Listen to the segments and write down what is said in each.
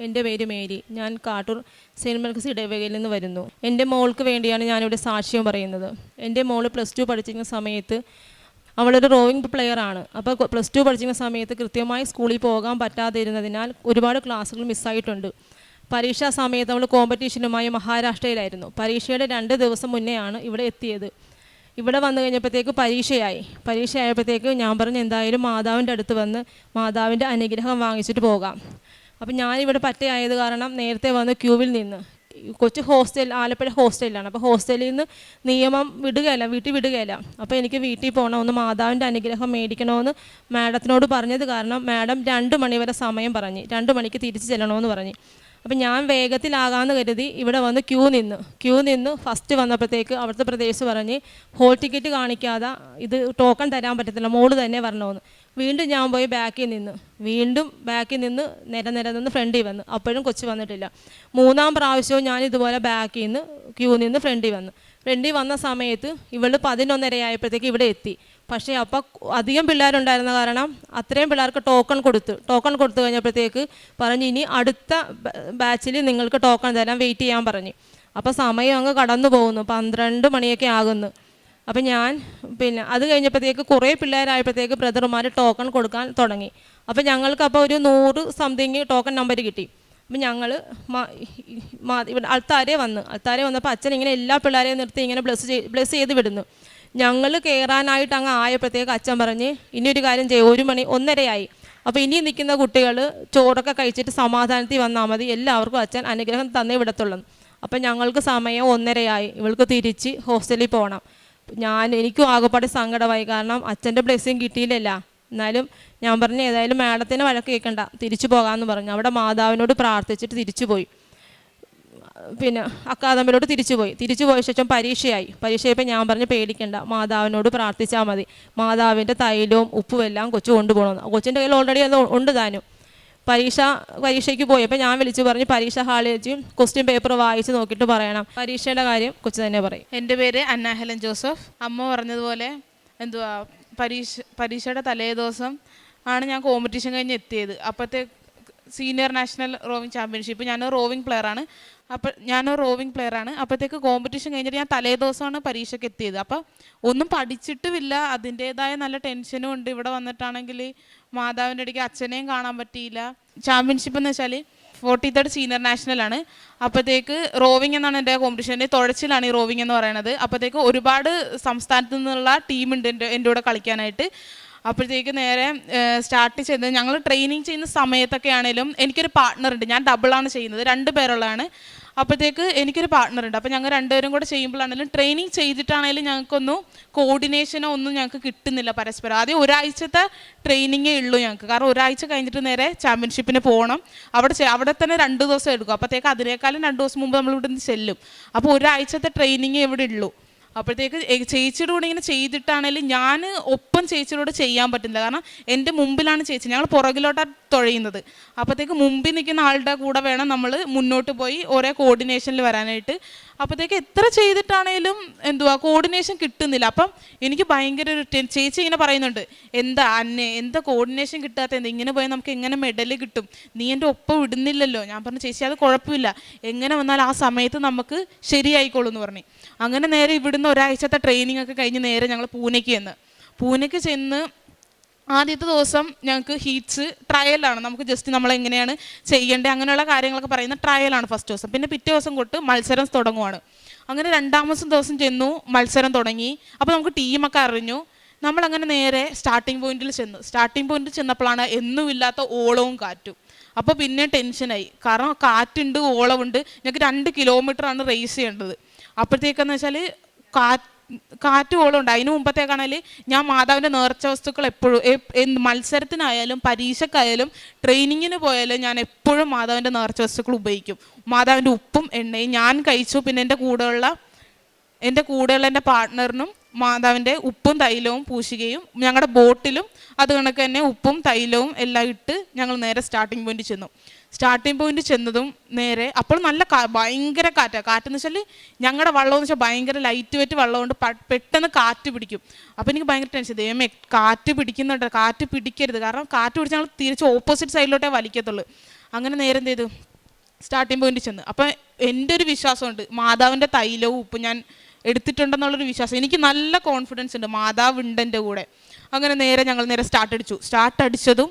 എൻ്റെ പേര് മേരി. ഞാൻ കാട്ടൂർ സെയിൻറ്റ് മർക്കസ് ഇടവകയിൽ നിന്ന് വരുന്നു. എൻ്റെ മോൾക്ക് വേണ്ടിയാണ് ഞാനിവിടെ സാക്ഷ്യം പറയുന്നത്. എൻ്റെ മോൾ +2 പഠിച്ചിരുന്ന സമയത്ത് അവളൊരു റോവിംഗ് പ്ലെയറാണ്. അപ്പോൾ +2 പഠിച്ചിരുന്ന സമയത്ത് കൃത്യമായി സ്കൂളിൽ പോകാൻ പറ്റാതിരുന്നതിനാൽ ഒരുപാട് ക്ലാസ്സുകൾ മിസ്സായിട്ടുണ്ട്. പരീക്ഷാ സമയത്ത് അവൾ കോമ്പറ്റീഷനുമായി മഹാരാഷ്ട്രയിലായിരുന്നു. പരീക്ഷയുടെ 2 ദിവസം മുന്നെയാണ് ഇവിടെ എത്തിയത്. ഇവിടെ വന്നു കഴിഞ്ഞപ്പോഴത്തേക്ക് പരീക്ഷയായപ്പോഴത്തേക്ക് ഞാൻ പറഞ്ഞു എന്തായാലും മാതാവിൻ്റെ അടുത്ത് വന്ന് മാതാവിൻ്റെ അനുഗ്രഹം വാങ്ങിച്ചിട്ട് പോകാം. അപ്പം ഞാനിവിടെ പറ്റയായത് കാരണം നേരത്തെ വന്ന് ക്യൂവിൽ നിന്ന് കൊച്ചു ആലപ്പുഴ ഹോസ്റ്റലിലാണ്. അപ്പോൾ ഹോസ്റ്റലിൽ നിന്ന് നിയമം വീട്ടിൽ വിടുകയില്ല. അപ്പോൾ എനിക്ക് വീട്ടിൽ പോകണം, ഒന്ന് മാതാവിൻ്റെ അനുഗ്രഹം മേടിക്കണമെന്ന് മാഡത്തിനോട് പറഞ്ഞത് കാരണം മാഡം 2 മണി വരെ സമയം പറഞ്ഞ് 2 മണിക്ക് തിരിച്ച് ചെല്ലണമെന്ന് പറഞ്ഞ്. അപ്പം ഞാൻ വേഗത്തിലാകാമെന്ന് കരുതി ഇവിടെ വന്ന് ക്യൂ നിന്ന് ഫസ്റ്റ് വന്നപ്പോഴത്തേക്ക് അവിടുത്തെ പ്രദേശം പറഞ്ഞ് ഹോൾ ടിക്കറ്റ് കാണിക്കാതെ ഇത് ടോക്കൺ തരാൻ പറ്റത്തില്ല, മോള് തന്നെ വരണമെന്ന്. വീണ്ടും ഞാൻ പോയി ബാക്കിൽ നിന്ന് നിര ഫ്രണ്ടിൽ വന്ന്. അപ്പോഴും കൊച്ചു വന്നിട്ടില്ല. 3-ാം പ്രാവശ്യവും ഞാൻ ഇതുപോലെ ബാക്കിൽ നിന്ന് ക്യൂ നിന്ന് ഫ്രണ്ടിൽ വന്ന സമയത്ത് ഇവൾ 11:30 ആയപ്പോഴത്തേക്ക് ഇവിടെ എത്തി. പക്ഷേ അപ്പോൾ അധികം പിള്ളേരുണ്ടായിരുന്ന കാരണം അത്രയും പിള്ളേർക്ക് ടോക്കൺ കൊടുത്തു കഴിഞ്ഞപ്പോഴത്തേക്ക് പറഞ്ഞ് ഇനി അടുത്ത ബാച്ചിൽ നിങ്ങൾക്ക് ടോക്കൺ തരാൻ വെയിറ്റ് ചെയ്യാൻ പറഞ്ഞു. അപ്പോൾ സമയം അങ്ങ് കടന്നു പോകുന്നു, 12 മണിയൊക്കെ ആകുന്നു. അപ്പം ഞാൻ അത് കഴിഞ്ഞപ്പോഴത്തേക്ക് കുറേ പിള്ളേരായപ്പോഴത്തേക്ക് ബ്രദർമാർ ടോക്കൺ കൊടുക്കാൻ തുടങ്ങി. അപ്പോൾ ഞങ്ങൾക്ക് അപ്പോൾ ഒരു 100 സംതിങ് ടോക്കൺ നമ്പർ കിട്ടി. അപ്പം ഞങ്ങൾ ഇവിടെ അൾത്താരെ വന്നപ്പോൾ അച്ഛൻ ഇങ്ങനെ എല്ലാ പിള്ളേരെയും നിർത്തി ഇങ്ങനെ ബ്ലെസ് ചെയ്ത് വിടുന്നു. ഞങ്ങൾ കയറാനായിട്ട് അങ്ങ് ആയപ്പോഴത്തേക്ക് അച്ഛൻ പറഞ്ഞ് ഇനിയൊരു കാര്യം ചെയ്യും, 1 മണി 1:30 ആയി. അപ്പോൾ ഇനി നിൽക്കുന്ന കുട്ടികൾ ചോറൊക്കെ കഴിച്ചിട്ട് സമാധാനത്തിൽ വന്നാൽ മതി, എല്ലാവർക്കും അച്ഛൻ അനുഗ്രഹം തന്നേ വിടത്തുള്ളൂ. അപ്പം ഞങ്ങൾക്ക് സമയം 1:30 ആയി, ഇവൾക്ക് തിരിച്ച് ഹോസ്റ്റലിൽ പോകണം. എനിക്കും ആകെപ്പാടെ സങ്കടമായി, കാരണം അച്ഛൻ്റെ ബ്ലെസ്സിങ് കിട്ടിയില്ലല്ല. എന്നാലും ഞാൻ പറഞ്ഞു ഏതായാലും മാഡത്തിന് വഴക്ക് കേൾക്കണ്ട, തിരിച്ചു പോകാമെന്ന് പറഞ്ഞു. അവിടെ മാതാവിനോട് പ്രാർത്ഥിച്ചിട്ട് തിരിച്ചുപോയി. അക്കാദമിയിലോട്ട് തിരിച്ചു പോയ ശേഷം പരീക്ഷയായപ്പോൾ ഞാൻ പറഞ്ഞു പേടിക്കണ്ട, മാതാവിനോട് പ്രാർത്ഥിച്ചാൽ മതി, മാതാവിൻ്റെ തൈലവും ഉപ്പും എല്ലാം കൊച്ചു കൊണ്ടുപോകണമെന്ന്. കൊച്ചിൻ്റെ കയ്യിൽ ഓൾറെഡി അത് ഉണ്ട് താനും. പരീക്ഷയ്ക്ക് പോയപ്പോൾ ഞാൻ വിളിച്ചു പറഞ്ഞു പരീക്ഷ ഹാളിൽ വെച്ച് ക്വസ്റ്റ്യൻ പേപ്പർ വായിച്ച് നോക്കിയിട്ട് പറയണം, പരീക്ഷയുടെ കാര്യം കൊച്ചു തന്നെ പറയും. എൻ്റെ പേര് അന്ന ഹെലൻ ജോസഫ്. അമ്മ പറഞ്ഞതുപോലെ പരീക്ഷയുടെ തലേ ദിവസം ആണ് ഞാൻ കോമ്പറ്റീഷൻ കഴിഞ്ഞ് എത്തിയത്. അപ്പോഴത്തെ സീനിയർ നാഷണൽ റോവിംഗ് ചാമ്പ്യൻഷിപ്പ് ഞാനൊരു റോവിംഗ് പ്ലെയറാണ്. അപ്പോഴത്തേക്ക് കോമ്പറ്റീഷൻ കഴിഞ്ഞിട്ട് ഞാൻ തലേ ദിവസമാണ് പരീക്ഷയ്ക്ക് എത്തിയത്. അപ്പോൾ ഒന്നും പഠിച്ചിട്ടുമില്ല, അതിൻ്റേതായ നല്ല ടെൻഷനും ഉണ്ട്. ഇവിടെ വന്നിട്ടാണെങ്കിൽ മാതാവിൻ്റെ ഇടയ്ക്ക് അച്ഛനെയും കാണാൻ പറ്റിയില്ല. ചാമ്പ്യൻഷിപ്പ് എന്ന് വെച്ചാൽ 43rd സീനിയർ നാഷണലാണ്. അപ്പോഴത്തേക്ക് റോവിംഗ് എന്നാണ് എൻ്റെ കോമ്പറ്റീഷൻ്റെ തുഴച്ചിലാണ് ഈ റോവിംഗ് എന്ന് പറയുന്നത്. അപ്പോഴത്തേക്ക് ഒരുപാട് സംസ്ഥാനത്തു നിന്നുള്ള ടീമുണ്ട് എൻ്റെ കൂടെ കളിക്കാനായിട്ട്. അപ്പോഴത്തേക്ക് നേരെ സ്റ്റാർട്ട് ചെയ്തത് ഞങ്ങൾ ട്രെയിനിങ് ചെയ്യുന്ന സമയത്തൊക്കെ ആണെങ്കിലും എനിക്കൊരു പാർട്ട്ണറുണ്ട്. ഞാൻ ഡബിളാണ് ചെയ്യുന്നത്, 2 പേരുള്ളതാണ്. അപ്പോഴത്തേക്ക് എനിക്കൊരു പാർട്ട്ണറുണ്ട്. അപ്പോൾ ഞങ്ങൾ 2 പേരും കൂടെ ചെയ്യുമ്പോഴാണെങ്കിലും ട്രെയിനിങ് ചെയ്തിട്ടാണെങ്കിലും ഞങ്ങൾക്കൊന്നും കോർഡിനേഷനോ ഒന്നും ഞങ്ങൾക്ക് കിട്ടുന്നില്ല പരസ്പരം. ആദ്യം ഒരാഴ്ചത്തെ ട്രെയിനിങ്ങേ ഉള്ളൂ ഞങ്ങൾക്ക്, കാരണം ഒരാഴ്ച കഴിഞ്ഞിട്ട് നേരെ ചാമ്പ്യൻഷിപ്പിന് പോകണം. അവിടെ തന്നെ 2 ദിവസം എടുക്കും. അപ്പോഴത്തേക്ക് അതിനേക്കാളും 2 ദിവസം മുമ്പ് നമ്മൾ ഇവിടെ നിന്ന് ചെല്ലും. അപ്പോൾ ഒരാഴ്ചത്തെ ട്രെയിനിങ്ങേ ഇവിടെ ഉള്ളൂ. അപ്പോഴത്തേക്ക് ചേച്ചിയുടെ കൂടെ ഇങ്ങനെ ചെയ്തിട്ടാണെങ്കിലും ഞാൻ ഒപ്പം ചേച്ചിയോട് ചെയ്യാൻ പറ്റുന്നില്ല, കാരണം എൻ്റെ മുമ്പിലാണ് ചേച്ചി, ഞങ്ങൾ പുറകിലോട്ടാണ് തുഴയുന്നത്. അപ്പോഴത്തേക്ക് മുമ്പിൽ നിൽക്കുന്ന ആളുടെ കൂടെ വേണം നമ്മൾ മുന്നോട്ട് പോയി ഓരോ കോർഡിനേഷനിൽ വരാനായിട്ട്. അപ്പോഴത്തേക്ക് എത്ര ചെയ്തിട്ടാണേലും കോർഡിനേഷൻ കിട്ടുന്നില്ല. അപ്പം എനിക്ക് ഭയങ്കര ഒരു ചേച്ചി ഇങ്ങനെ പറയുന്നുണ്ട്, എന്താ കോർഡിനേഷൻ കിട്ടാത്ത, ഇങ്ങനെ പോയാൽ നമുക്ക് എങ്ങനെ മെഡൽ കിട്ടും, നീ എൻ്റെ ഒപ്പം വിടുന്നില്ലല്ലോ. ഞാൻ പറഞ്ഞു ചേച്ചി അത് കുഴപ്പമില്ല, എങ്ങനെ വന്നാൽ ആ സമയത്ത് നമുക്ക് ശരിയായിക്കോളൂ എന്ന് പറഞ്ഞു. അങ്ങനെ നേരെ ഇവിടുന്ന് ഒരാഴ്ചത്തെ ട്രെയിനിങ് ഒക്കെ കഴിഞ്ഞ് നേരെ ഞങ്ങൾ പൂനെക്ക് ചെന്ന് ആദ്യത്തെ ദിവസം ഞങ്ങൾക്ക് ഹീറ്റ്സ് ട്രയലാണ്. നമുക്ക് ജസ്റ്റ് നമ്മളെങ്ങനെയാണ് ചെയ്യേണ്ടത് അങ്ങനെയുള്ള കാര്യങ്ങളൊക്കെ പറയുന്ന ട്രയലാണ് ഫസ്റ്റ് ദിവസം. പിന്നെ പിറ്റേ ദിവസം തൊട്ട് മത്സരം തുടങ്ങുവാണ്. അങ്ങനെ 2ാമത്തെ ദിവസം ചെന്നു, മത്സരം തുടങ്ങി. അപ്പോൾ നമുക്ക് ടീമൊക്കെ അറിഞ്ഞു. നമ്മളങ്ങനെ നേരെ സ്റ്റാർട്ടിംഗ് പോയിന്റിൽ ചെന്നപ്പോഴാണ് എന്നുമില്ലാത്ത ഓളവും കാറ്റും. അപ്പോൾ പിന്നെ ടെൻഷനായി, കാരണം കാറ്റുണ്ട്, ഓളമുണ്ട്. ഞങ്ങൾക്ക് 2 കിലോമീറ്ററാണ് റേസ് ചെയ്യേണ്ടത്. അപ്പോഴത്തേക്കെന്ന് വെച്ചാൽ കാറ്റ് ഓളമുണ്ട്. അതിന് മുമ്പത്തേക്കാണെങ്കിൽ ഞാൻ മാതാവിൻ്റെ നേർച്ച വസ്തുക്കൾ എപ്പോഴും മത്സരത്തിനായാലും പരീക്ഷക്കായാലും ട്രെയിനിങ്ങിന് പോയാലും ഞാൻ എപ്പോഴും മാതാവിൻ്റെ നേർച്ച വസ്തുക്കൾ ഉപയോഗിക്കും. മാതാവിൻ്റെ ഉപ്പും എണ്ണയും ഞാൻ കഴിച്ചു. പിന്നെ എൻ്റെ കൂടെയുള്ള എൻ്റെ പാർട്ട്ണറിനും മാതാവിൻ്റെ ഉപ്പും തൈലവും പൂശുകയും ഞങ്ങളുടെ ബോട്ടിലും അത് കണക്ക് തന്നെ ഉപ്പും തൈലവും എല്ലാം ഇട്ട് ഞങ്ങൾ നേരെ സ്റ്റാർട്ടിംഗ് പോയിന്റ് ചെന്നതും നേരെ അപ്പോൾ നല്ല ഭയങ്കര കാറ്റെന്ന് വെച്ചാൽ ഞങ്ങളുടെ വള്ളമെന്ന് വെച്ചാൽ ഭയങ്കര ലൈറ്റ് വെയിറ്റ് വെള്ളമുണ്ട്, പെട്ടെന്ന് കാറ്റ് പിടിക്കും. അപ്പോൾ എനിക്ക് ഭയങ്കര ടെൻഷൻ, ദൈവമേ കാറ്റ് പിടിക്കുന്നുണ്ട്, കാറ്റ് പിടിക്കരുത്, കാരണം കാറ്റ് പിടിച്ച് ഞങ്ങൾ തിരിച്ച് ഓപ്പോസിറ്റ് സൈഡിലോട്ടേ വലിക്കത്തുള്ളൂ. അങ്ങനെ നേരെ എന്ത് ചെയ്തു, സ്റ്റാർട്ടിംഗ് പോയിന്റ് ചെന്ന്. അപ്പം എൻ്റെ ഒരു വിശ്വാസമുണ്ട്, മാതാവിൻ്റെ തൈലവും ഉപ്പും ഞാൻ എടുത്തിട്ടുണ്ടെന്നുള്ളൊരു വിശ്വാസം. എനിക്ക് നല്ല കോൺഫിഡൻസ് ഉണ്ട് മാതാവ് ഉണ്ട് എൻ്റെ കൂടെ. അങ്ങനെ ഞങ്ങൾ നേരെ സ്റ്റാർട്ട് അടിച്ചതും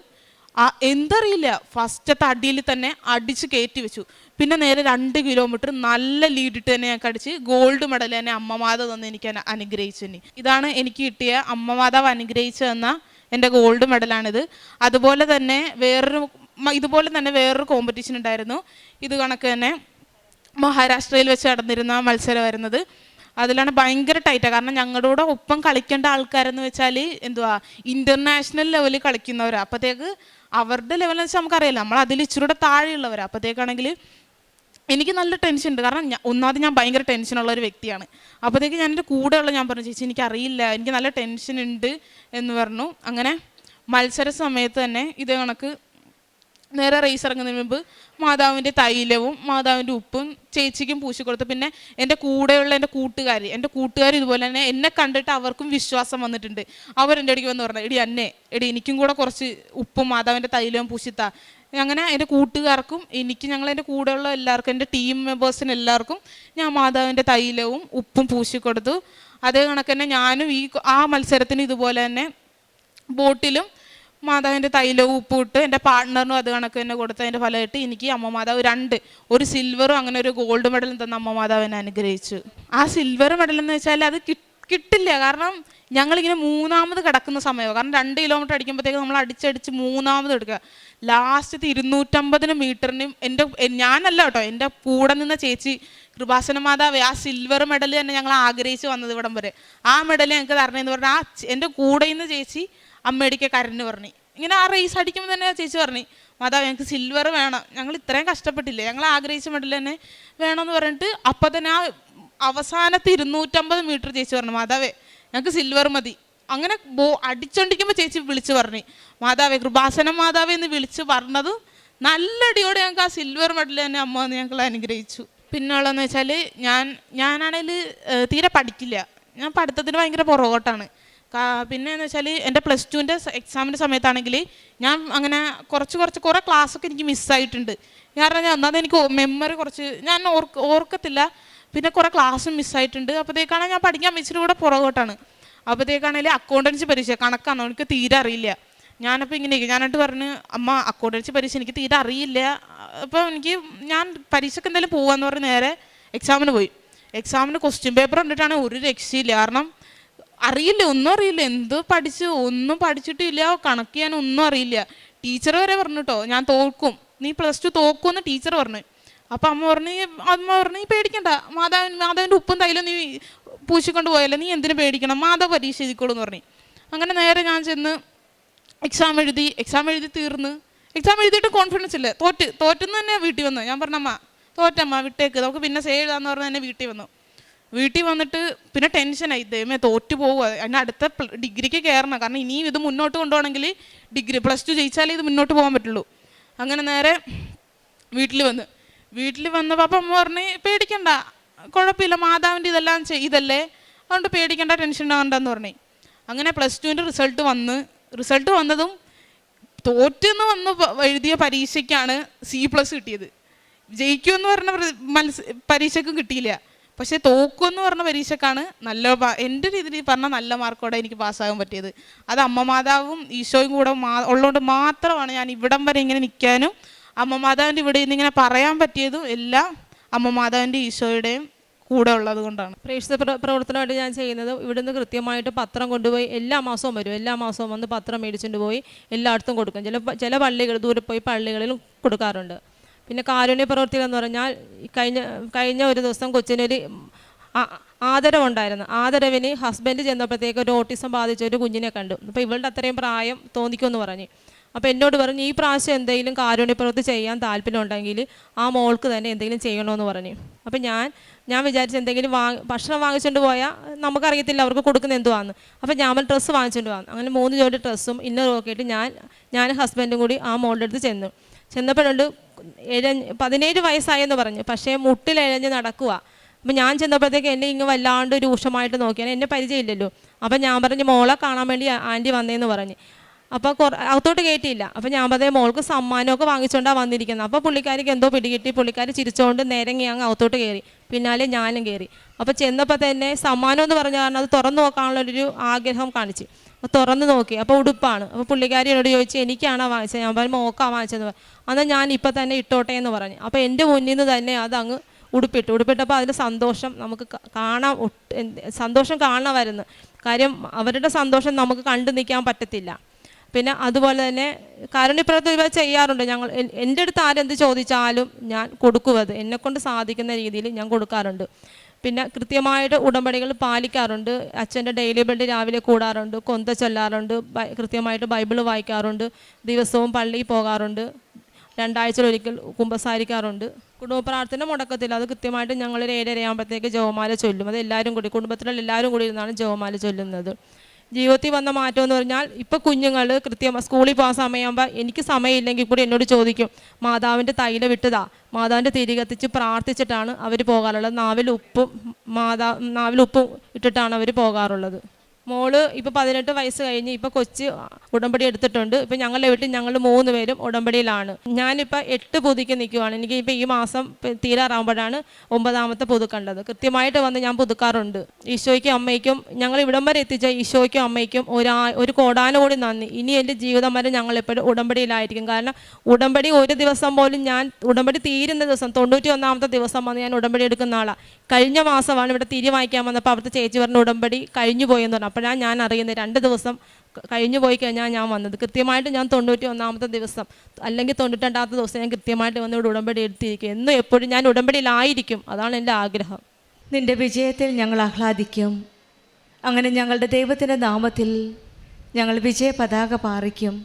എന്തറിയില്ല, ഫസ്റ്റത്തെ അടിയിൽ തന്നെ അടിച്ച് കയറ്റി വെച്ചു. പിന്നെ നേരെ 2 കിലോമീറ്റർ നല്ല ലീഡിട്ട് തന്നെ ഞങ്ങൾക്ക് അടിച്ച് ഗോൾഡ് മെഡൽ തന്നെ അമ്മ മാതാവ് തന്ന് എനിക്ക് അനുഗ്രഹിച്ചു. ഇതാണ് എനിക്ക് കിട്ടിയ അമ്മ മാതാവ് അനുഗ്രഹിച്ചു തന്ന എൻ്റെ ഗോൾഡ് മെഡലാണിത്. അതുപോലെ തന്നെ വേറൊരു കോമ്പറ്റീഷൻ ഉണ്ടായിരുന്നു. ഇത് കണക്ക് തന്നെ മഹാരാഷ്ട്രയിൽ വെച്ച് നടന്നിരുന്ന മത്സരമായിരുന്നത്. അതിലാണ് ഭയങ്കര ടൈറ്റാണ്. കാരണം ഞങ്ങളുടെ ഒപ്പം കളിക്കേണ്ട ആൾക്കാരെന്ന് വെച്ചാൽ ഇൻ്റർനാഷണൽ ലെവലിൽ കളിക്കുന്നവരാണ്. അപ്പോഴത്തേക്ക് അവരുടെ ലെവലെന്ന് വെച്ചാൽ നമുക്കറിയില്ല, നമ്മൾ അതിൽ ഇച്ചിരൂടെ താഴെയുള്ളവരാണ്. അപ്പോഴത്തേക്കാണെങ്കിൽ എനിക്ക് നല്ല ടെൻഷൻ ഉണ്ട്. കാരണം ഒന്നാമത് ഞാൻ ഭയങ്കര ടെൻഷനുള്ള ഒരു വ്യക്തിയാണ്. അപ്പോഴത്തേക്ക് ഞാൻ എൻ്റെ കൂടെയുള്ള ഞാൻ പറഞ്ഞു, ചേച്ചി എനിക്കറിയില്ല, എനിക്ക് നല്ല ടെൻഷൻ ഉണ്ട് എന്ന് പറഞ്ഞു. അങ്ങനെ മത്സര സമയത്ത് തന്നെ ഇത് കണക്ക് നേരെ റേസ് ഇറങ്ങുന്നതിന് മുമ്പ് മാതാവിൻ്റെ തൈലവും മാതാവിൻ്റെ ഉപ്പും ചേച്ചിക്കും പൂശിക്കൊടുത്തു. പിന്നെ എൻ്റെ കൂടെയുള്ള എൻ്റെ കൂട്ടുകാർ ഇതുപോലെ തന്നെ എന്നെ കണ്ടിട്ട് അവർക്കും വിശ്വാസം വന്നിട്ടുണ്ട്. അവരെൻ്റെ അടുക്ക് വന്ന് പറഞ്ഞു, എടി എനിക്കും കൂടെ കുറച്ച് ഉപ്പും മാതാവിൻ്റെ തൈലവും പൂശിത്താ. അങ്ങനെ എൻ്റെ കൂട്ടുകാർക്കും എൻ്റെ കൂടെയുള്ള എല്ലാവർക്കും, എൻ്റെ ടീം മെമ്പേഴ്സിന് എല്ലാവർക്കും ഞാൻ മാതാവിൻ്റെ തൈലവും ഉപ്പും പൂശിക്കൊടുത്തു. അതേ കണക്ക് തന്നെ ഞാനും ആ മത്സരത്തിന് ഇതുപോലെ തന്നെ ബോട്ടിലും മാതാവിൻ്റെ തൈലവും ഉപ്പും ഇട്ട് എൻ്റെ പാർട്ട്ണറിനും അത് കണക്ക് തന്നെ കൊടുത്തതിൻ്റെ ഫലമായിട്ട് എനിക്ക് അമ്മ മാതാവ് ഒരു സിൽവറും അങ്ങനെ ഒരു ഗോൾഡ് മെഡലും തന്ന അമ്മ മാതാവിനെ അനുഗ്രഹിച്ചു. ആ സിൽവർ മെഡൽ എന്ന് വെച്ചാൽ അത് കിട്ടില്ല. കാരണം ഞങ്ങളിങ്ങനെ 3ാമത് കിടക്കുന്ന സമയമാണ്. കാരണം 2 കിലോമീറ്റർ അടിക്കുമ്പോഴത്തേക്ക് നമ്മൾ അടിച്ചടിച്ച് 3ാമത് എടുക്കുക. ലാസ്റ്റത്തെ 250 മീറ്ററിനും ഞാനല്ല കേട്ടോ, എൻ്റെ കൂടെ നിന്ന ചേച്ചി കൃപാസന മാതാവ് ആ സിൽവർ മെഡൽ തന്നെ ഞങ്ങൾ ആഗ്രഹിച്ച് വന്നത് ഇവിടം വരെ. ആ മെഡൽ ഞങ്ങൾക്ക് തരണമെന്ന് പറഞ്ഞാൽ എൻ്റെ കൂടെ നിന്ന് ചേച്ചി അമ്മയടിക്ക് കരഞ്ഞു പറഞ്ഞു. ഇങ്ങനെ ആ റേസ് അടിക്കുമ്പോൾ തന്നെ ചേച്ചി പറഞ്ഞു, മാതാവ് ഞങ്ങൾക്ക് സിൽവർ വേണം, ഞങ്ങൾ ഇത്രയും കഷ്ടപ്പെട്ടില്ലേ, ഞങ്ങൾ ആഗ്രഹിച്ച മെഡൽ തന്നെ വേണമെന്ന് പറഞ്ഞിട്ട് അപ്പം തന്നെ ആ അവസാനത്തെ 250 മീറ്റർ ചേച്ചി പറഞ്ഞു, മാതാവേ ഞങ്ങൾക്ക് സിൽവർ മതി. അങ്ങനെ അടിച്ചോണ്ടിരിക്കുമ്പോൾ ചേച്ചി വിളിച്ച് പറഞ്ഞു, മാതാവേ കൃപാസനം മാതാവേ എന്ന് വിളിച്ച് പറഞ്ഞത് നല്ലടിയോടെ ഞങ്ങൾക്ക് ആ സിൽവർ മെഡൽ തന്നെ അമ്മ എന്ന് ഞങ്ങൾ അനുഗ്രഹിച്ചു. പിന്നുള്ളതെന്ന് വെച്ചാൽ ഞാനാണെങ്കിൽ തീരെ പഠിക്കില്ല, ഞാൻ പഠിത്തത്തിന് ഭയങ്കര പുറകോട്ടാണ്. പിന്നെ എന്ന് വെച്ചാൽ എൻ്റെ +2ൻ്റെ എക്സാമിൻ്റെ സമയത്താണെങ്കിൽ ഞാൻ അങ്ങനെ കുറേ ക്ലാസ്സൊക്കെ എനിക്ക് മിസ്സായിട്ടുണ്ട്. കാരണം ഒന്നാമത് എനിക്ക് മെമ്മറി ഞാൻ ഓർക്കത്തില്ല. പിന്നെ കുറേ ക്ലാസ്സും മിസ്സായിട്ടുണ്ട്. അപ്പോഴത്തേക്കാണെങ്കിൽ ഞാൻ പഠിക്കാൻ വെച്ചിട്ട് കൂടെ പുറകോട്ടാണ്. അപ്പോഴത്തേക്കാണെങ്കിൽ അക്കൗണ്ടൻസി പരീക്ഷ കണക്കാണോ എനിക്ക് തീരെ അറിയില്ല. ഞാനപ്പോൾ ഞാനായിട്ട് പറഞ്ഞു, അമ്മ അക്കൗണ്ടൻസി പരീക്ഷ എനിക്ക് തീരെ അറിയില്ല, അപ്പോൾ ഞാൻ പരീക്ഷയ്ക്ക് എന്തായാലും പോകാമെന്ന് പറഞ്ഞ് നേരെ എക്സാമിന് പോയി. എക്സാമിന് ക്വസ്റ്റ്യൻ പേപ്പർ കണ്ടിട്ടാണ് ഒരു രക്ഷയില്ല. കാരണം ഒന്നും അറിയില്ല, ഒന്നും പഠിച്ചിട്ടില്ല, കണക്ക് ചെയ്യാൻ ഒന്നും അറിയില്ല. ടീച്ചർ വരെ പറഞ്ഞു കേട്ടോ ഞാൻ തോൽക്കും, നീ +2 തോക്കുമെന്ന് ടീച്ചർ പറഞ്ഞു. അപ്പം അമ്മ പറഞ്ഞു നീ പേടിക്കണ്ട, മാതാവിൻ്റെ ഉപ്പും തൈലും നീ പൂശിക്കൊണ്ട് പോയല്ലേ, നീ എന്തിനു പേടിക്കണം, മാതാവ് പരീക്ഷ എഴുതിക്കോളൂ എന്ന് പറഞ്ഞു. അങ്ങനെ നേരെ ഞാൻ ചെന്ന് എക്സാം എഴുതി തീർന്ന്. എക്സാം എഴുതിയിട്ട് കോൺഫിഡൻസ് ഇല്ല, തോറ്റെന്ന് തന്നെ വീട്ടിൽ വന്നു. ഞാൻ പറഞ്ഞമ്മ തോറ്റമ്മ വിട്ടേക്ക്, നമുക്ക് പിന്നെ എഴുതാമെന്ന് പറഞ്ഞ് തന്നെ വീട്ടിൽ വന്നിട്ട് പിന്നെ ടെൻഷനായി, ദൈവമേ തോറ്റു പോകുക, അതിന് അടുത്ത ഡിഗ്രിക്ക് കയറണം. കാരണം ഇനിയും ഇത് മുന്നോട്ട് കൊണ്ടുപോകണമെങ്കിൽ +2 ജയിച്ചാലേ ഇത് മുന്നോട്ട് പോകാൻ പറ്റുള്ളൂ. അങ്ങനെ നേരെ വീട്ടിൽ വന്നപ്പോൾ അപ്പം അമ്മ പറഞ്ഞ് പേടിക്കണ്ട, കുഴപ്പമില്ല, മാതാവിൻ്റെ ഇതെല്ലാം ചെയ്തല്ലേ, അതുകൊണ്ട് പേടിക്കണ്ട, ടെൻഷൻ ഉണ്ടാകണ്ടെന്ന് പറഞ്ഞു. അങ്ങനെ +2ൻ്റെ റിസൾട്ട് വന്നതും തോറ്റെന്ന് എഴുതിയ പരീക്ഷയ്ക്കാണ് C+ കിട്ടിയത്. ജയിക്കുമെന്ന് പറഞ്ഞ പരീക്ഷയ്ക്കും കിട്ടിയില്ല. പക്ഷേ തോക്കുമെന്ന് പറഞ്ഞ പരീക്ഷക്കാണ് എൻ്റെ രീതിയിൽ പറഞ്ഞാൽ നല്ല മാർക്കോടെ എനിക്ക് പാസ്സാകാൻ പറ്റിയത്. അത് അമ്മ മാതാവും ഈശോയും കൂടെ ഉള്ളതുകൊണ്ട് മാത്രമാണ് ഞാൻ ഇവിടം വരെ ഇങ്ങനെ നിൽക്കാനും അമ്മ മാതാവിൻ്റെ ഇവിടെ ഇന്നിങ്ങനെ പറയാൻ പറ്റിയതും എല്ലാം അമ്മ മാതാവിൻ്റെ ഈശോയുടെയും കൂടെ ഉള്ളത് കൊണ്ടാണ്. പ്രേക്ഷിത പ്രവർത്തനമായിട്ട് ഞാൻ ചെയ്യുന്നത്, ഇവിടുന്ന് കൃത്യമായിട്ട് പത്രം കൊണ്ടുപോയി എല്ലാ മാസവും വന്ന് പത്രം മേടിച്ചുകൊണ്ട് പോയി എല്ലായിടത്തും കൊടുക്കും. ചില പള്ളികൾ ദൂരെ പോയി പള്ളികളിലും കൊടുക്കാറുണ്ട്. പിന്നെ കാരുണ്യ പ്രവർത്തികൾ എന്ന് പറഞ്ഞാൽ കഴിഞ്ഞ ഒരു ദിവസം കൊച്ചിനൊരു ആദരവുണ്ടായിരുന്നു. ആദരവിന് ഹസ്ബൻഡ് ചെന്നപ്പോഴത്തേക്ക് ഒരു ഓട്ടിസം ബാധിച്ച ഒരു കുഞ്ഞിനെ കണ്ടു. അപ്പോൾ ഇവളുടെ അത്രയും പ്രായം തോന്നിക്കുമെന്ന് പറഞ്ഞു. അപ്പോൾ എന്നോട് പറഞ്ഞു, ഈ പ്രാവശ്യം എന്തെങ്കിലും കാരുണ്യ പ്രവൃത്തി ചെയ്യാൻ താല്പര്യമുണ്ടെങ്കിൽ ആ മോൾക്ക് തന്നെ എന്തെങ്കിലും ചെയ്യണമെന്ന് പറഞ്ഞു. അപ്പോൾ ഞാൻ വിചാരിച്ച് എന്തെങ്കിലും ഭക്ഷണം വാങ്ങിച്ചുകൊണ്ട് പോയാൽ നമുക്കറിയത്തില്ല അവർക്ക് കൊടുക്കുന്ന എന്തുവാന്ന്. അപ്പോൾ ഞാൻ ഡ്രസ്സ് വാങ്ങിച്ചുകൊണ്ട് വന്നു. അങ്ങനെ 3 ജോഡി ഡ്രസ്സും ഇന്നറും ഒക്കെ ആയിട്ട് ഞാൻ ഹസ്ബൻഡും കൂടി ആ മോളുടെ അടുത്ത് ചെന്നപ്പോഴുണ്ട് 17 വയസ്സായെന്ന് പറഞ്ഞു. പക്ഷേ മുട്ടിലെഴഞ്ഞ് നടക്കുക. അപ്പം ഞാൻ ചെന്നപ്പോഴത്തേക്ക് എന്നെ ഇങ്ങ് വല്ലാണ്ട് രൂക്ഷമായിട്ട് നോക്കിയാൽ എന്നെ പരിചയമില്ലല്ലോ. അപ്പം ഞാൻ പറഞ്ഞു, മോളെ കാണാൻ വേണ്ടി ആൻറ്റി വന്നേന്ന് പറഞ്ഞു. അപ്പോൾ അകത്തോട്ട് കയറ്റിയില്ല. അപ്പോൾ ഞാൻ പറഞ്ഞ മോൾക്ക് സമ്മാനമൊക്കെ വാങ്ങിച്ചുകൊണ്ടാണ് വന്നിരിക്കുന്നത്. അപ്പോൾ പുള്ളിക്കാരിക്ക് എന്തോ പിടികിട്ടി, പുള്ളിക്കാരി ചിരിച്ചുകൊണ്ട് നിരങ്ങി അങ്ങ് അകത്തോട്ട് കയറി. പിന്നാലെ ഞാനും കയറി. അപ്പോൾ ചെന്നപ്പോൾ തന്നെ സമ്മാനം എന്ന് പറഞ്ഞ കാരണം അത് തുറന്നു നോക്കാനുള്ളൊരു ആഗ്രഹം കാണിച്ചു. അപ്പോൾ തുറന്ന് നോക്കി, അപ്പോൾ ഉടുപ്പാണ്. അപ്പോൾ പുള്ളിക്കാരി എന്നോട് ചോദിച്ചു എനിക്കാണോ വാങ്ങിച്ചത്? ഞാൻ പറഞ്ഞു മോക്കാണ് വാങ്ങിച്ചതെന്ന് പറഞ്ഞു. എന്നാൽ ഞാൻ ഇപ്പം തന്നെ ഇട്ടോട്ടെ എന്ന് പറഞ്ഞു. അപ്പോൾ എൻ്റെ മുന്നിൽ നിന്ന് തന്നെ അതങ്ങ് ഉടുപ്പിട്ടപ്പോൾ അതിൻ്റെ സന്തോഷം നമുക്ക് കാണാൻ സന്തോഷം കാണണമായിരുന്നു. കാര്യം അവരുടെ സന്തോഷം നമുക്ക് കണ്ടു നിൽക്കാൻ പറ്റത്തില്ല. പിന്നെ അതുപോലെ തന്നെ കാരുണ്യപ്രവർത്തനം ഇവ ചെയ്യാറുണ്ട്. എൻ്റെ അടുത്ത് ആരെന്ത് ചോദിച്ചാലും ഞാൻ കൊടുക്കുവത് എന്നെക്കൊണ്ട് സാധിക്കുന്ന രീതിയിൽ ഞാൻ കൊടുക്കാറുണ്ട്. പിന്നെ കൃത്യമായിട്ട് ഉടമ്പടികൾ പാലിക്കാറുണ്ട്. അച്ഛൻ്റെ ഡെയിലി ബ്രെഡ് രാവിലെ കൂടാറുണ്ട്, കൊന്ത ചൊല്ലാറുണ്ട്, കൃത്യമായിട്ട് ബൈബിൾ വായിക്കാറുണ്ട്, ദിവസവും പള്ളിയിൽ പോകാറുണ്ട്, 2 ആഴ്ചയിലൊരിക്കൽ കുമ്പസാരിക്കാറുണ്ട്. കുടുംബ പ്രാർത്ഥന മുടക്കത്തില്ല. അത് കൃത്യമായിട്ട് ഞങ്ങളൊരു 7:30 ആകുമ്പോഴത്തേക്ക് ജപമാല ചൊല്ലും. അത് എല്ലാവരും കൂടി, കുടുംബത്തിലുള്ള എല്ലാവരും കൂടി ഇരുന്നാണ് ജപമാല ചൊല്ലുന്നത്. ജീവിതത്തിൽ വന്ന മാറ്റം എന്ന് പറഞ്ഞാൽ ഇപ്പോൾ കുഞ്ഞുങ്ങൾ സ്കൂളിൽ പോകാൻ സമയമാകുമ്പോൾ എനിക്ക് സമയമില്ലെങ്കിൽ കൂടി എന്നോട് ചോദിക്കും മാതാവിൻ്റെ തൈലം വിട്ടതാ, മാതാവിൻ്റെ തിരി കത്തിച്ച് പ്രാർത്ഥിച്ചിട്ടാണ് അവർ പോകാറുള്ളത്. നാവിൽ ഉപ്പും ഇട്ടിട്ടാണ് അവർ പോകാറുള്ളത്. മോള് ഇപ്പോൾ 18 വയസ്സ് കഴിഞ്ഞ് ഇപ്പോൾ കൊച്ച് ഉടമ്പടി എടുത്തിട്ടുണ്ട്. ഇപ്പോൾ ഞങ്ങളുടെ വീട്ടിൽ ഞങ്ങൾ 3 പേരും ഉടമ്പടിയിലാണ്. ഞാനിപ്പോൾ 8 പുതുക്കി നിൽക്കുവാണ്. എനിക്ക് ഇപ്പോൾ ഈ മാസം തീരാറാകുമ്പോഴാണ് 9ാമത്തെ പുതുക്കേണ്ടത്. കൃത്യമായിട്ട് വന്ന് ഞാൻ പുതുക്കാറുണ്ട്. ഈശോയ്ക്കും അമ്മയ്ക്കും ഞങ്ങൾ ഇവിടം വരെ എത്തിച്ച ഈശോയ്ക്കും അമ്മയ്ക്കും ഒരു കോടാനുകൂടി നന്ദി. ഇനി എൻ്റെ ജീവിതം വരെ ഞങ്ങളെപ്പോഴും ഉടമ്പടിയിലായിരിക്കും. കാരണം ഉടമ്പടി ഒരു ദിവസം പോലും ഞാൻ ഉടമ്പടി തീരുന്ന ദിവസം 91ാമത്തെ ദിവസം വന്ന് ഞാൻ ഉടമ്പടി എടുക്കുന്ന ആളാണ്. കഴിഞ്ഞ മാസമാണ് ഇവിടെ തിരി വായിക്കാൻ വന്നപ്പോൾ അവിടുത്തെ ചേച്ചി പറഞ്ഞ ഉടമ്പടി കഴിഞ്ഞു പോയെന്ന് പറഞ്ഞു. അപ്പോഴാണ് ഞാൻ അറിയുന്നത് 2 ദിവസം കഴിഞ്ഞു പോയി കഴിഞ്ഞാൽ ഞാൻ വന്നത്. കൃത്യമായിട്ട് ഞാൻ 91ാമത്തെ ദിവസം അല്ലെങ്കിൽ 92ാമത്തെ ദിവസം ഞാൻ കൃത്യമായിട്ട് വന്ന് ഇവിടെ ഉടമ്പടി എടുത്തിരിക്കും. എന്നും എപ്പോഴും ഞാൻ ഉടമ്പടിയിലായിരിക്കും. അതാണ് എൻ്റെ ആഗ്രഹം. നിൻ്റെ വിജയത്തിൽ ഞങ്ങൾ ആഹ്ലാദിക്കും. അങ്ങനെ ഞങ്ങളുടെ ദൈവത്തിൻ്റെ നാമത്തിൽ ഞങ്ങൾ വിജയ പതാക പാറിക്കും.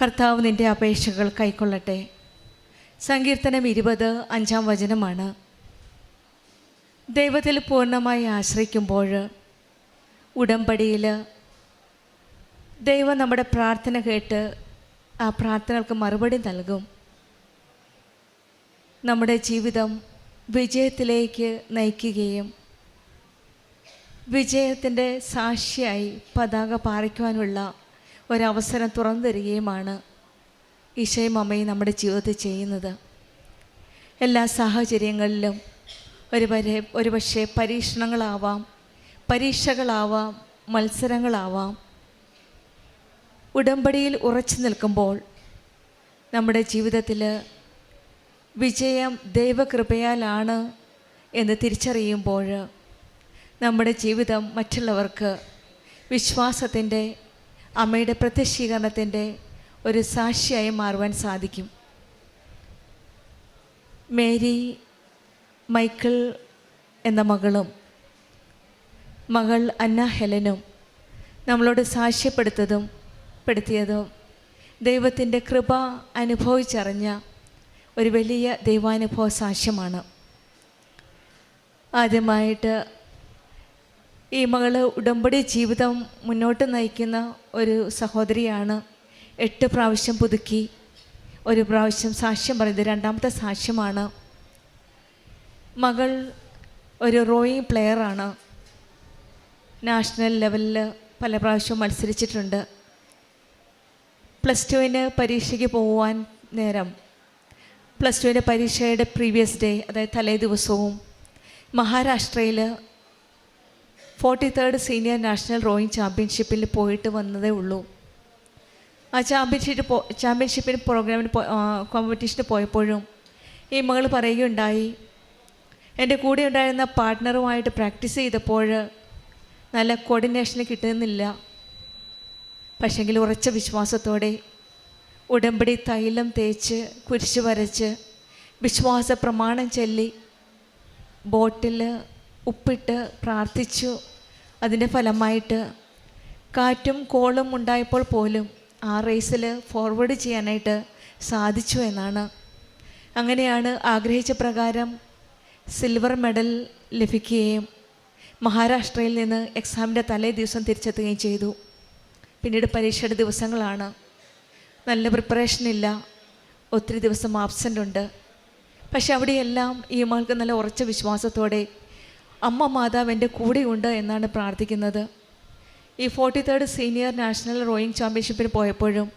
കർത്താവ് നിൻ്റെ അപേക്ഷകൾ കൈക്കൊള്ളട്ടെ. സങ്കീർത്തനം 20 5-ാം വചനമാണ്. ദൈവത്തിൽ പൂർണ്ണമായി ആശ്രയിക്കുമ്പോൾ ഉടമ്പടിയിൽ ദൈവം നമ്മുടെ പ്രാർത്ഥന കേട്ട് ആ പ്രാർത്ഥനകൾക്ക് മറുപടി നൽകും. നമ്മുടെ ജീവിതം വിജയത്തിലേക്ക് നയിക്കുകയും വിജയത്തിൻ്റെ സാക്ഷിയായി പതാക പാറിക്കുവാനുള്ള ഒരവസരം തുറന്നു തരികയുമാണ് ഈശോയും അമ്മയും നമ്മുടെ ജീവിതത്തിൽ ചെയ്യുന്നത്. എല്ലാ സാഹചര്യങ്ങളിലും ഒരുപക്ഷെ പരീക്ഷണങ്ങളാവാം, പരീക്ഷകളാവാം, മത്സരങ്ങളാവാം. ഉടമ്പടിയിൽ ഉറച്ചു നിൽക്കുമ്പോൾ നമ്മുടെ ജീവിതത്തിൽ വിജയം ദൈവകൃപയാലാണ് എന്ന് തിരിച്ചറിയുമ്പോൾ നമ്മുടെ ജീവിതം മറ്റുള്ളവർക്ക് വിശ്വാസത്തിൻ്റെ, അമ്മയുടെ പ്രത്യക്ഷീകരണത്തിൻ്റെ ഒരു സാക്ഷിയായി മാറുവാൻ സാധിക്കും. മേരി മൈക്കിൾ എന്ന മകൾ അന്ന ഹെലനും നമ്മളോട് സാക്ഷ്യപ്പെടുത്തിയതും ദൈവത്തിൻ്റെ കൃപ അനുഭവിച്ചറിഞ്ഞ ഒരു വലിയ ദൈവാനുഭവ സാക്ഷ്യമാണ്. ആദ്യമായിട്ട് ഈ മകൾ ഉടമ്പടി ജീവിതം മുന്നോട്ട് നയിക്കുന്ന ഒരു സഹോദരിയാണ്. 8 പ്രാവശ്യം പുതുക്കി, 1 പ്രാവശ്യം സാക്ഷ്യം പറയുന്നത് 2ാമത്തെ സാക്ഷ്യമാണ്. മകൾ ഒരു റോയിങ് പ്ലെയറാണ്. നാഷണൽ ലെവലിൽ പല പ്രാവശ്യവും മത്സരിച്ചിട്ടുണ്ട്. +2 പരീക്ഷയ്ക്ക് പോകുവാൻ നേരം +2 പരീക്ഷയുടെ പ്രീവിയസ് ഡേ, അതായത് തലേ ദിവസവും മഹാരാഷ്ട്രയിൽ 43rd സീനിയർ നാഷണൽ റോയിങ് ചാമ്പ്യൻഷിപ്പിൽ പോയിട്ട് വന്നതേ ഉള്ളൂ. ആ ചാമ്പ്യൻഷിപ്പിന് കോമ്പറ്റീഷന് പോയപ്പോഴും ഈ മകൾ പറയുകയുണ്ടായി, എൻ്റെ കൂടെ ഉണ്ടായിരുന്ന പാർട്ട്ണറുമായിട്ട് പ്രാക്ടീസ് ചെയ്തപ്പോൾ നല്ല കോർഡിനേഷന് കിട്ടുന്നില്ല. പക്ഷെങ്കിൽ ഉറച്ച വിശ്വാസത്തോടെ ഉടമ്പടി തൈലം തേച്ച് കുരിശ് വരച്ച് വിശ്വാസ പ്രമാണം ചൊല്ലി ബോട്ടിൽ ഉപ്പിട്ട് പ്രാർത്ഥിച്ചു. അതിൻ്റെ ഫലമായിട്ട് കാറ്റും കോളും ഉണ്ടായപ്പോൾ പോലും ആ റേസിൽ ഫോർവേഡ് ചെയ്യാനായിട്ട് സാധിച്ചു എന്നാണ്. അങ്ങനെയാണ് ആഗ്രഹിച്ച പ്രകാരം സിൽവർ മെഡൽ ലഭിക്കുകയും മഹാരാഷ്ട്രയിൽ നിന്ന് എക്സാമിൻ്റെ തലേ ദിവസം തിരിച്ചെത്തുകയും ചെയ്തു. പിന്നീട് പരീക്ഷയുടെ ദിവസങ്ങളാണ്. നല്ല പ്രിപ്പറേഷനില്ല, ഒത്തിരി ദിവസം ആബ്സെൻ്റ് ഉണ്ട്. പക്ഷെ അവിടെയെല്ലാം ഈ മകൾക്ക് നല്ല ഉറച്ച വിശ്വാസത്തോടെ അമ്മ മാതാവ് എൻ്റെ കൂടെയുണ്ട് എന്നാണ് പ്രാർത്ഥിക്കുന്നത്. ഈ 43rd സീനിയർ നാഷണൽ റോയിങ് ചാമ്പ്യൻഷിപ്പിന് പോയപ്പോഴും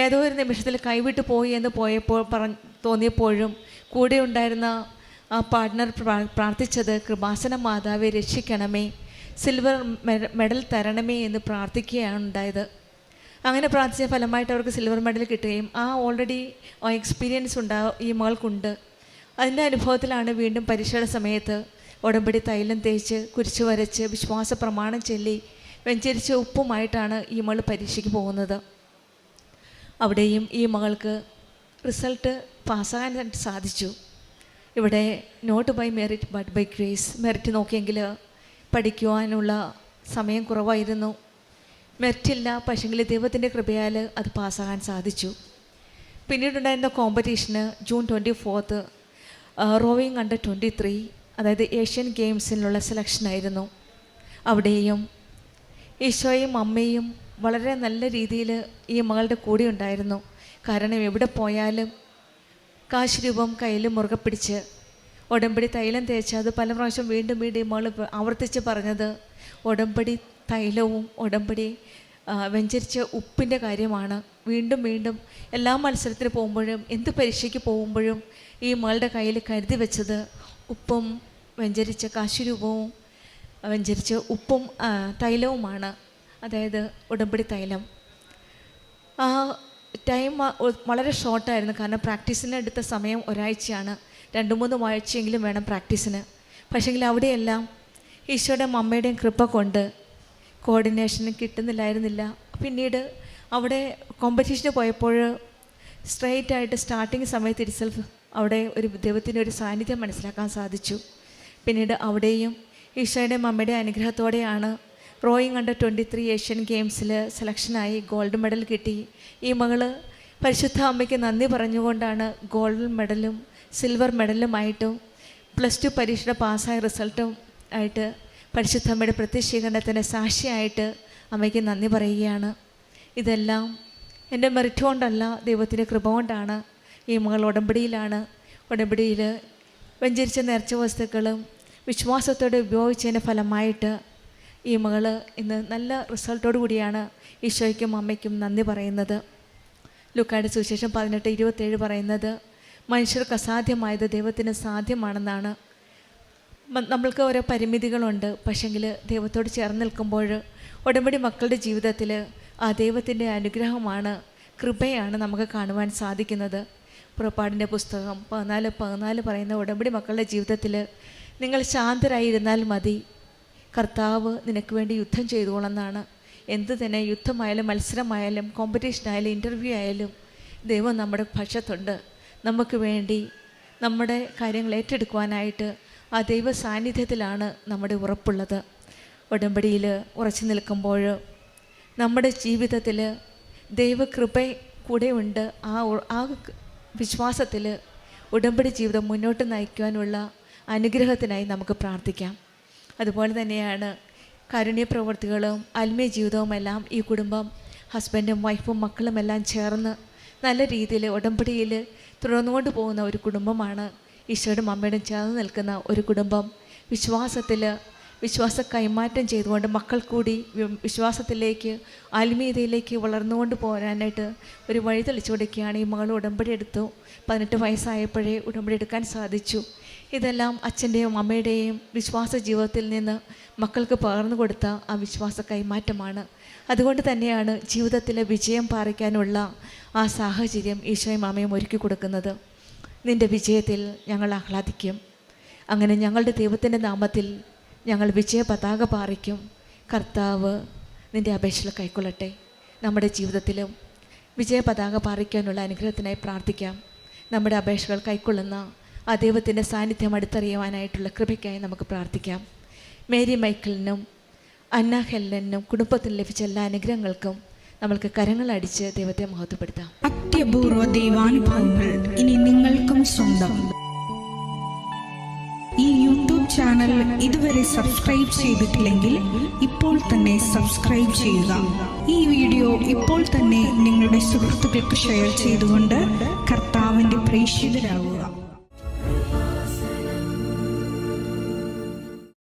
ഏതോ ഒരു നിമിഷത്തിൽ കൈവിട്ട് പോയി എന്ന് തോന്നിയപ്പോഴും കൂടെ ഉണ്ടായിരുന്ന ആ പാർട്ട്ണർ പ്രാർത്ഥിച്ചത്, കൃപാസന മാതാവെ രക്ഷിക്കണമേ, സിൽവർ മെഡൽ തരണമേ എന്ന് പ്രാർത്ഥിക്കുകയാണ് ഉണ്ടായത്. അങ്ങനെ പ്രാർത്ഥിച്ച ഫലമായിട്ട് അവർക്ക് സിൽവർ മെഡൽ കിട്ടുകയും ആ ഓൾറെഡി എക്സ്പീരിയൻസ് ഈ മകൾക്കുണ്ട്. അതിൻ്റെ അനുഭവത്തിലാണ് വീണ്ടും പരീക്ഷയുടെ സമയത്ത് ഉടമ്പടി തൈലം തേച്ച് കുരിശ് വരച്ച് വിശ്വാസ പ്രമാണം ചൊല്ലി വെഞ്ചരിച്ച ഉപ്പുമായിട്ടാണ് ഈ മകൾ പരീക്ഷയ്ക്ക് പോകുന്നത്. അവിടെയും ഈ മകൾക്ക് റിസൾട്ട് പാസ്സാകാൻ സാധിച്ചു. ഇവിടെ not by merit but by grace. Merit നോക്കിയെങ്കിൽ പഠിക്കുവാനുള്ള സമയം കുറവായിരുന്നു. മെറിറ്റില്ല, പക്ഷെങ്കിൽ ദൈവത്തിൻ്റെ കൃപയാൽ അത് പാസ്സാകാൻ സാധിച്ചു. പിന്നീടുണ്ടായിരുന്ന കോമ്പറ്റീഷന് ജൂൺ 24 റോവിങ് അണ്ടർ 23, അതായത് ഏഷ്യൻ ഗെയിംസിനുള്ള സെലക്ഷനായിരുന്നു. അവിടെയും ഈശോയും അമ്മയും വളരെ നല്ല രീതിയിൽ ഈ മകളുടെ കൂടെ ഉണ്ടായിരുന്നു. കാരണം എവിടെ പോയാലും കാശ് രൂപം കയ്യിൽ മുറുകെ പിടിച്ച് ഉടമ്പടി തൈലം തേച്ച് അത് പല പ്രാവശ്യം വീണ്ടും വീണ്ടും മകൾ ആവർത്തിച്ച് പറഞ്ഞത് ഉടമ്പടി തൈലവും ഉടമ്പടി വെഞ്ചരിച്ച ഉപ്പിൻ്റെ കാര്യമാണ്. വീണ്ടും വീണ്ടും എല്ലാ മത്സരത്തിന് പോകുമ്പോഴും എന്ത് പരീക്ഷയ്ക്ക് പോകുമ്പോഴും ഈ മകളുടെ കയ്യിൽ കരുതി വെച്ചത് ഉപ്പും വെഞ്ചരിച്ച കാശുരൂപവും വെഞ്ചരിച്ച ഉപ്പും തൈലവുമാണ്, അതായത് ഉടമ്പടി തൈലം. ആ ടൈം വളരെ ഷോർട്ടായിരുന്നു, കാരണം പ്രാക്ടീസിന് എടുത്ത സമയം ഒരാഴ്ചയാണ്. 2-3 ആഴ്ചയെങ്കിലും വേണം പ്രാക്ടീസിന്. പക്ഷേങ്കിൽ അവിടെയെല്ലാം ഈശോയുടെ അമ്മയുടെയും കൃപ കൊണ്ട് കോർഡിനേഷന് കിട്ടുന്നില്ലായിരുന്നില്ല. പിന്നീട് അവിടെ കോമ്പറ്റീഷന് പോയപ്പോൾ സ്ട്രെയിറ്റ് ആയിട്ട് സ്റ്റാർട്ടിങ് സമയത്ത് ഇറ്റ്സെൽഫ് അവിടെ ഒരു ദൈവത്തിൻ്റെ ഒരു സാന്നിധ്യം മനസ്സിലാക്കാൻ സാധിച്ചു. പിന്നീട് അവിടെയും ഈശോയുടെ അമ്മയുടെ അനുഗ്രഹത്തോടെയാണ് റോയിങ് അണ്ടർ 23 ഏഷ്യൻ ഗെയിംസിൽ സെലക്ഷനായി ഗോൾഡ് മെഡൽ കിട്ടി. ഈ മകൾ പരിശുദ്ധ അമ്മയ്ക്ക് നന്ദി പറഞ്ഞുകൊണ്ടാണ് ഗോൾഡ് മെഡലും സിൽവർ മെഡലുമായിട്ടും +2 പരീക്ഷയുടെ പാസ്സായ റിസൾട്ടും ആയിട്ട് പരിശുദ്ധ അമ്മയുടെ പ്രത്യക്ഷീകരണത്തിൻ്റെ സാക്ഷിയായിട്ട് അമ്മയ്ക്ക് നന്ദി പറയുകയാണ്. ഇതെല്ലാം എൻ്റെ മെറിറ്റ് കൊണ്ടല്ല, ദൈവത്തിൻ്റെ കൃപ കൊണ്ടാണ്. ഈ മകൾ ഉടമ്പടിയിൽ വെഞ്ചരിച്ച നേർച്ച വസ്തുക്കളും വിശ്വാസത്തോടെ ഉപയോഗിച്ചതിൻ്റെ ഫലമായിട്ട് ഈ മകൾ ഇന്ന് നല്ല റിസൾട്ടോടു കൂടിയാണ് ഈശോയ്ക്കും അമ്മയ്ക്കും നന്ദി പറയുന്നത്. ലൂക്കായുടെ സുവിശേഷം 18:27 പറയുന്നത്, മനുഷ്യർക്ക് അസാധ്യമായത് ദൈവത്തിന് സാധ്യമാണെന്നാണ്. നമ്മൾക്ക് ഓരോ പരിമിതികളുണ്ട്, പക്ഷെങ്കിൽ ദൈവത്തോട് ചേർന്ന് നിൽക്കുമ്പോൾ ഉടമ്പടി മക്കളുടെ ജീവിതത്തിൽ ആ ദൈവത്തിൻ്റെ അനുഗ്രഹമാണ്, കൃപയാണ് നമുക്ക് കാണുവാൻ സാധിക്കുന്നത്. പുറപ്പാടിൻ്റെ പുസ്തകം 14:14 പറയുന്ന, ഉടമ്പടി മക്കളുടെ ജീവിതത്തിൽ നിങ്ങൾ ശാന്തരായിരുന്നാൽ മതി, കർത്താവ് നിനക്ക് വേണ്ടി യുദ്ധം ചെയ്തുകൊള്ളെന്നാണ്. എന്ത് തന്നെ യുദ്ധമായാലും മത്സരമായാലും കോമ്പറ്റീഷനായാലും ഇൻ്റർവ്യൂ ആയാലും ദൈവം നമ്മുടെ പക്ഷത്തുണ്ട്. നമുക്ക് വേണ്ടി നമ്മുടെ കാര്യങ്ങൾ ഏറ്റെടുക്കുവാനായിട്ട് ആ ദൈവ സാന്നിധ്യത്തിലാണ് നമ്മുടെ ഉറപ്പുള്ളത്. ഉടമ്പടിയിൽ ഉറച്ചു നിൽക്കുമ്പോൾ നമ്മുടെ ജീവിതത്തിൽ ദൈവകൃപ കൂടെ ഉണ്ട്. ആ വിശ്വാസത്തിൽ ഉടമ്പടി ജീവിതം മുന്നോട്ട് നയിക്കുവാനുള്ള അനുഗ്രഹത്തിനായി നമുക്ക് പ്രാർത്ഥിക്കാം. അതുപോലെ തന്നെയാണ് കാരുണ്യ പ്രവർത്തികളും ആത്മീയ ജീവിതവുമെല്ലാം ഈ കുടുംബം, ഹസ്ബൻഡും വൈഫും മക്കളുമെല്ലാം ചേർന്ന് നല്ല രീതിയിൽ ഉടമ്പടിയിൽ തുടർന്നുകൊണ്ട് പോകുന്ന ഒരു കുടുംബമാണ്. ഈശോയുടെ അമ്മയോടും ചേർന്ന് നിൽക്കുന്ന ഒരു കുടുംബം, വിശ്വാസ കൈമാറ്റം ചെയ്തുകൊണ്ട് മക്കൾ കൂടി വിശ്വാസത്തിലേക്ക് ആത്മീയതയിലേക്ക് വളർന്നുകൊണ്ട് പോരാനായിട്ട് ഒരു വഴി തെളിച്ചു കൊടുക്കുകയാണ്. ഈ മകൾ ഉടമ്പടി എടുത്തു. 18 വയസ്സായപ്പോഴേ ഉടമ്പടി എടുക്കാൻ സാധിച്ചു. ഇതെല്ലാം അച്ഛൻ്റെയും അമ്മയുടെയും വിശ്വാസ ജീവിതത്തിൽ നിന്ന് മക്കൾക്ക് പകർന്നു കൊടുത്ത ആ വിശ്വാസ കൈമാറ്റമാണ്. അതുകൊണ്ട് തന്നെയാണ് ജീവിതത്തിലെ വിജയം പാറിക്കാനുള്ള ആ സാഹചര്യം ഈശോയും അമ്മയും ഒരുക്കി കൊടുക്കുന്നത്. നിൻ്റെ വിജയത്തിൽ ഞങ്ങൾ ആഹ്ലാദിക്കും. അങ്ങനെ ഞങ്ങളുടെ ദൈവത്തിൻ്റെ നാമത്തിൽ ഞങ്ങൾ വിജയ പതാക പാറിക്കും. കർത്താവ് നിൻ്റെ അപേക്ഷകൾ കൈക്കൊള്ളട്ടെ. നമ്മുടെ ജീവിതത്തിലും വിജയ പതാക പാറിക്കാനുള്ള അനുഗ്രഹത്തിനായി പ്രാർത്ഥിക്കാം. നമ്മുടെ അപേക്ഷകൾ കൈക്കൊള്ളുന്ന ആ ദൈവത്തിൻ്റെ സാന്നിധ്യം അടുത്തറിയുവാനായിട്ടുള്ള കൃപയ്ക്കായി നമുക്ക് പ്രാർത്ഥിക്കാം. മേരി മൈക്കിളിനും അന്ന ഹെല്ലനും കുടുംബത്തിന് ലഭിച്ച എല്ലാ അനുഗ്രഹങ്ങൾക്കും നമ്മൾക്ക് കരങ്ങളടിച്ച് ദൈവത്തെ മഹത്വപ്പെടുത്താം. അത്യപൂർവ ദൈവാനുഭവങ്ങൾ ഇനി നിങ്ങൾക്കും സ്വന്തം. ഈ യൂട്യൂബ് ചാനൽ ഇതുവരെ സബ്സ്ക്രൈബ് ചെയ്തിട്ടില്ലെങ്കിൽ ഇപ്പോൾ തന്നെ സബ്സ്ക്രൈബ് ചെയ്യുക. ഈ വീഡിയോ ഇപ്പോൾ തന്നെ നിങ്ങളുടെ സുഹൃത്തുക്കൾക്ക് ഷെയർ ചെയ്തുകൊണ്ട് കർത്താവിൻ്റെ പ്രേക്ഷിതരാകുക.